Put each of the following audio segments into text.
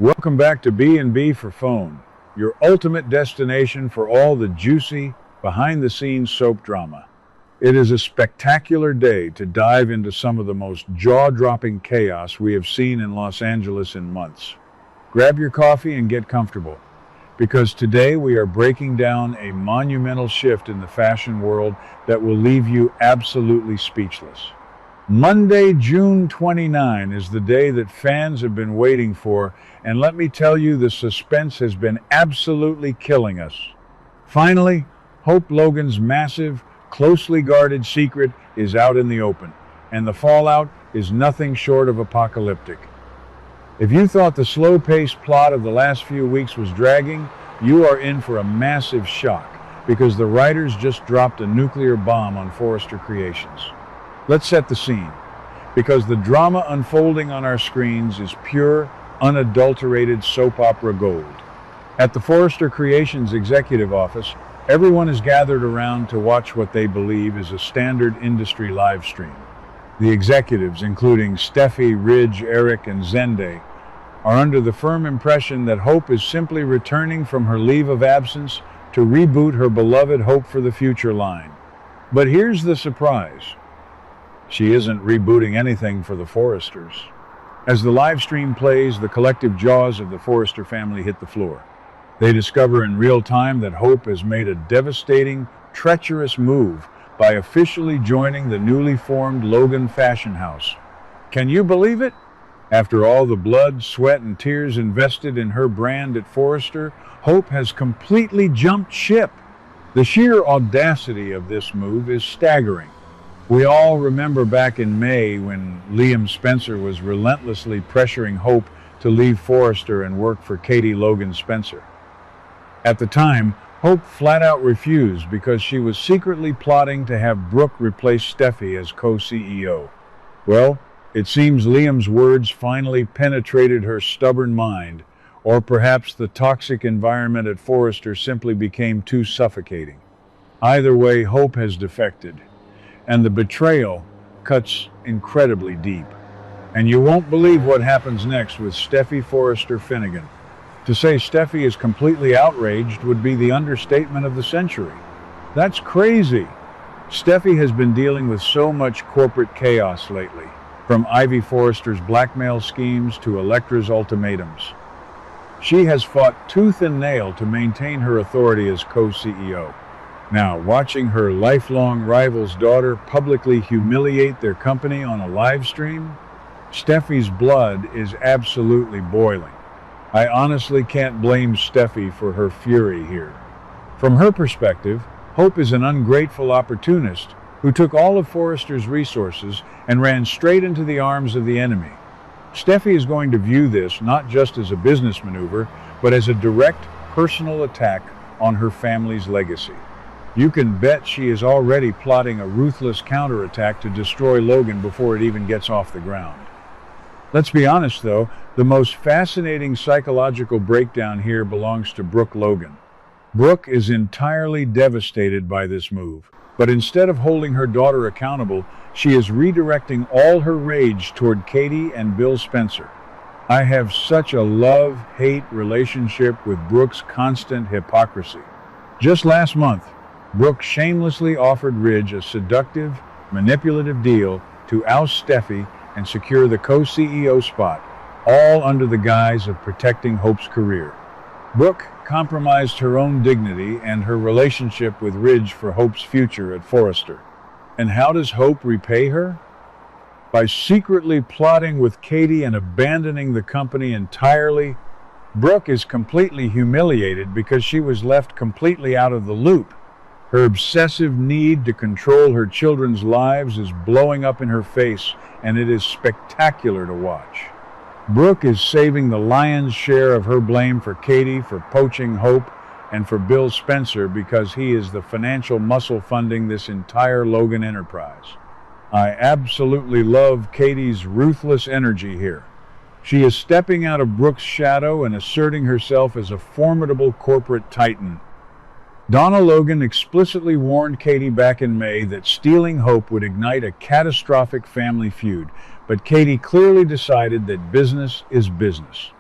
Welcome back to B&B for Phone, your ultimate destination for all the juicy, behind-the-scenes soap drama. It is a spectacular day to dive into some of the most jaw-dropping chaos we have seen in Los Angeles in months. Grab your coffee and get comfortable, because today we are breaking down a monumental shift in the fashion world that will leave you absolutely speechless. Monday, June 29 is the day that fans have been waiting for, and let me tell you, the suspense has been absolutely killing us. Finally, Hope Logan's massive, closely guarded secret is out in the open, and the fallout is nothing short of apocalyptic. If you thought the slow-paced plot of the last few weeks was dragging, you are in for a massive shock, because the writers just dropped a nuclear bomb on Forrester Creations. Let's set the scene, because the drama unfolding on our screens is pure, unadulterated soap opera gold. At the Forrester Creations executive office, everyone is gathered around to watch what they believe is a standard industry live stream. The executives, including Steffi, Ridge, Eric, and Zende, are under the firm impression that Hope is simply returning from her leave of absence to reboot her beloved Hope for the Future line. But here's the surprise. She isn't rebooting anything for the Forresters. As the live stream plays, the collective jaws of the Forrester family hit the floor. They discover in real time that Hope has made a devastating, treacherous move by officially joining the newly formed Logan Fashion House. Can you believe it? After all the blood, sweat, and tears invested in her brand at Forrester, Hope has completely jumped ship. The sheer audacity of this move is staggering. We all remember back in May when Liam Spencer was relentlessly pressuring Hope to leave Forrester and work for Katie Logan Spencer. At the time, Hope flat out refused because she was secretly plotting to have Brooke replace Steffi as co-CEO. Well, it seems Liam's words finally penetrated her stubborn mind, or perhaps the toxic environment at Forrester simply became too suffocating. Either way, Hope has defected. And the betrayal cuts incredibly deep. And you won't believe what happens next with Steffi Forrester Finnegan. To say Steffi is completely outraged would be the understatement of the century. That's crazy. Steffi has been dealing with so much corporate chaos lately, from Ivy Forrester's blackmail schemes to Electra's ultimatums. She has fought tooth and nail to maintain her authority as co-CEO. Now, watching her lifelong rival's daughter publicly humiliate their company on a live stream, Steffi's blood is absolutely boiling. I honestly can't blame Steffi for her fury here. From her perspective, Hope is an ungrateful opportunist who took all of Forrester's resources and ran straight into the arms of the enemy. Steffi is going to view this not just as a business maneuver, but as a direct personal attack on her family's legacy. You can bet she is already plotting a ruthless counterattack to destroy Logan before it even gets off the ground. Let's be honest though, the most fascinating psychological breakdown here belongs to Brooke Logan. Brooke is entirely devastated by this move, but instead of holding her daughter accountable, she is redirecting all her rage toward Katie and Bill Spencer. I have such a love-hate relationship with Brooke's constant hypocrisy. Just last month, Brooke shamelessly offered Ridge a seductive, manipulative deal to oust Steffi and secure the co-CEO spot, all under the guise of protecting Hope's career. Brooke compromised her own dignity and her relationship with Ridge for Hope's future at Forrester. And how does Hope repay her? By secretly plotting with Katie and abandoning the company entirely. Brooke is completely humiliated because she was left completely out of the loop. Her obsessive need to control her children's lives is blowing up in her face, and it is spectacular to watch. Brooke is saving the lion's share of her blame for Katie for poaching Hope and for Bill Spencer because he is the financial muscle funding this entire Logan enterprise. I absolutely love Katie's ruthless energy here. She is stepping out of Brooke's shadow and asserting herself as a formidable corporate titan. Donna Logan explicitly warned Katie back in May that stealing Hope would ignite a catastrophic family feud, but Katie clearly decided that business is business.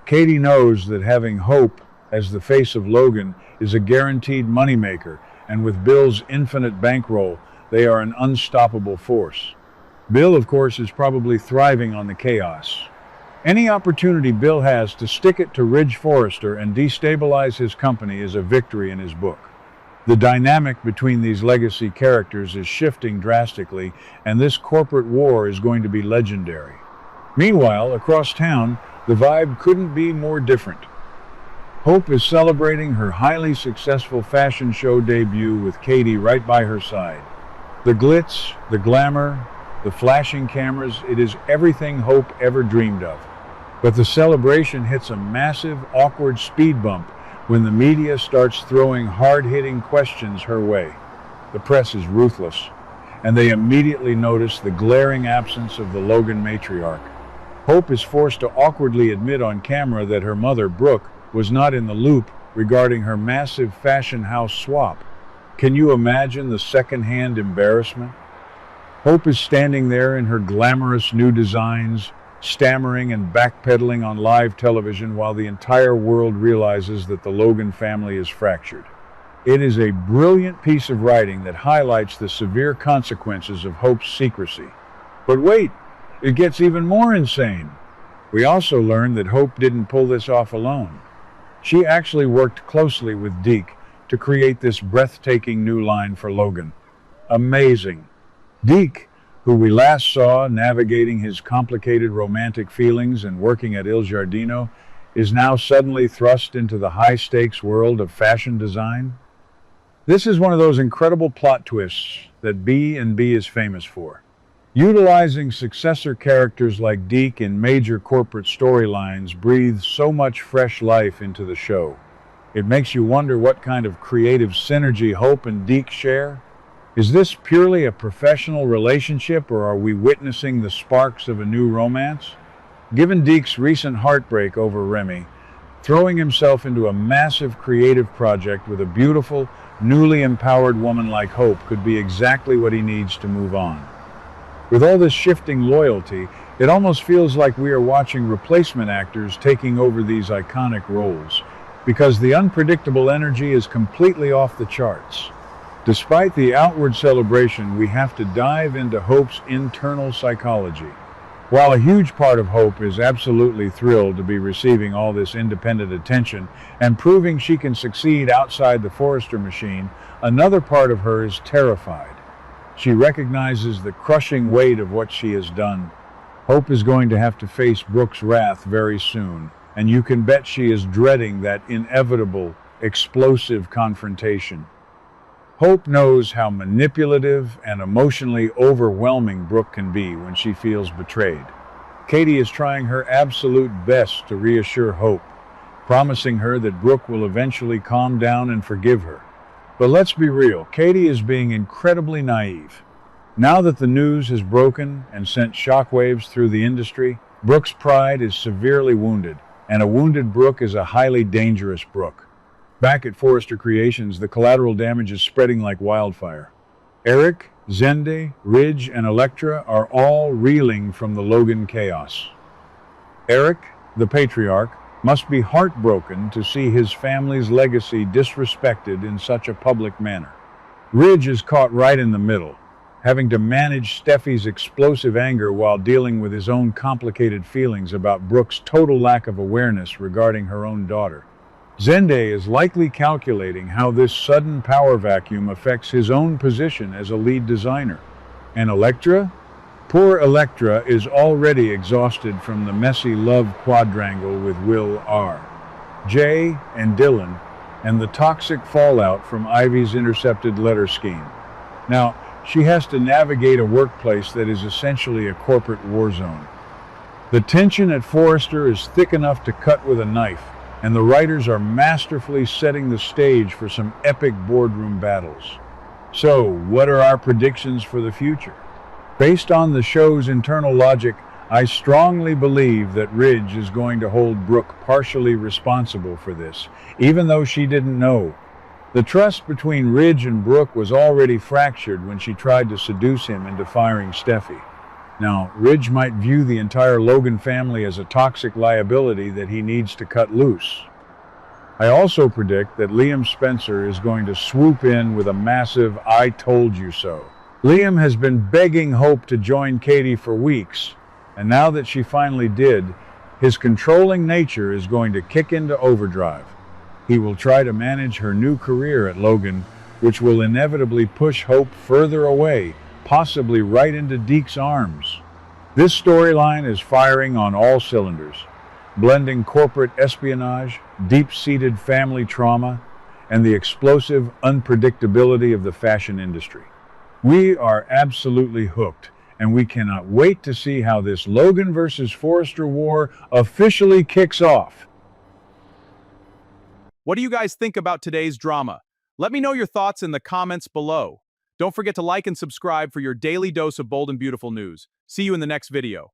Katie knows that having Hope as the face of Logan is a guaranteed moneymaker, and with Bill's infinite bankroll, they are an unstoppable force. Bill, of course, is probably thriving on the chaos. Any opportunity Bill has to stick it to Ridge Forrester and destabilize his company is a victory in his book. The dynamic between these legacy characters is shifting drastically, and this corporate war is going to be legendary. Meanwhile, across town, the vibe couldn't be more different. Hope is celebrating her highly successful fashion show debut with Katie right by her side. The glitz, the glamour, the flashing cameras, it is everything Hope ever dreamed of. But the celebration hits a massive, awkward speed bump when the media starts throwing hard-hitting questions her way. The press is ruthless, and they immediately notice the glaring absence of the Logan matriarch. Hope is forced to awkwardly admit on camera that her mother, Brooke, was not in the loop regarding her massive fashion house swap. Can you imagine the second-hand embarrassment? Hope is standing there in her glamorous new designs, stammering and backpedaling on live television while the entire world realizes that the Logan family is fractured. It is a brilliant piece of writing that highlights the severe consequences of Hope's secrecy. But wait, it gets even more insane. We also learn that Hope didn't pull this off alone. She actually worked closely with Deke to create this breathtaking new line for Logan. Amazing. Deke, who we last saw navigating his complicated romantic feelings and working at Il Giardino, is now suddenly thrust into the high-stakes world of fashion design. This is one of those incredible plot twists that B&B is famous for. Utilizing successor characters like Deke in major corporate storylines breathes so much fresh life into the show. It makes you wonder what kind of creative synergy Hope and Deke share. Is this purely a professional relationship, or are we witnessing the sparks of a new romance? Given Deke's recent heartbreak over Remy, throwing himself into a massive creative project with a beautiful, newly empowered woman like Hope could be exactly what he needs to move on. With all this shifting loyalty, it almost feels like we are watching replacement actors taking over these iconic roles, because the unpredictable energy is completely off the charts. Despite the outward celebration, we have to dive into Hope's internal psychology. While a huge part of Hope is absolutely thrilled to be receiving all this independent attention and proving she can succeed outside the Forrester machine, another part of her is terrified. She recognizes the crushing weight of what she has done. Hope is going to have to face Brooke's wrath very soon, and you can bet she is dreading that inevitable, explosive confrontation. Hope knows how manipulative and emotionally overwhelming Brooke can be when she feels betrayed. Katie is trying her absolute best to reassure Hope, promising her that Brooke will eventually calm down and forgive her. But let's be real, Katie is being incredibly naive. Now that the news has broken and sent shockwaves through the industry, Brooke's pride is severely wounded, and a wounded Brooke is a highly dangerous Brooke. Back at Forrester Creations, the collateral damage is spreading like wildfire. Eric, Zende, Ridge, and Elektra are all reeling from the Logan chaos. Eric, the patriarch, must be heartbroken to see his family's legacy disrespected in such a public manner. Ridge is caught right in the middle, having to manage Steffi's explosive anger while dealing with his own complicated feelings about Brooke's total lack of awareness regarding her own daughter. Zende is likely calculating how this sudden power vacuum affects his own position as a lead designer. And Elektra? Poor Elektra is already exhausted from the messy love quadrangle with Will R., Jay, and Dylan, and the toxic fallout from Ivy's intercepted letter scheme. Now, she has to navigate a workplace that is essentially a corporate war zone. The tension at Forrester is thick enough to cut with a knife, and the writers are masterfully setting the stage for some epic boardroom battles. So, what are our predictions for the future? Based on the show's internal logic, I strongly believe that Ridge is going to hold Brooke partially responsible for this, even though she didn't know. The trust between Ridge and Brooke was already fractured when she tried to seduce him into firing Steffi. Now, Ridge might view the entire Logan family as a toxic liability that he needs to cut loose. I also predict that Liam Spencer is going to swoop in with a massive "I told you so." Liam has been begging Hope to join Katie for weeks, and now that she finally did, his controlling nature is going to kick into overdrive. He will try to manage her new career at Logan, which will inevitably push Hope further away, possibly right into Deke's arms. This storyline is firing on all cylinders, blending corporate espionage, deep-seated family trauma, and the explosive unpredictability of the fashion industry. We are absolutely hooked, and we cannot wait to see how this Logan versus Forrester war officially kicks off. What do you guys think about today's drama? Let me know your thoughts in the comments below. Don't forget to like and subscribe for your daily dose of bold and beautiful news. See you in the next video.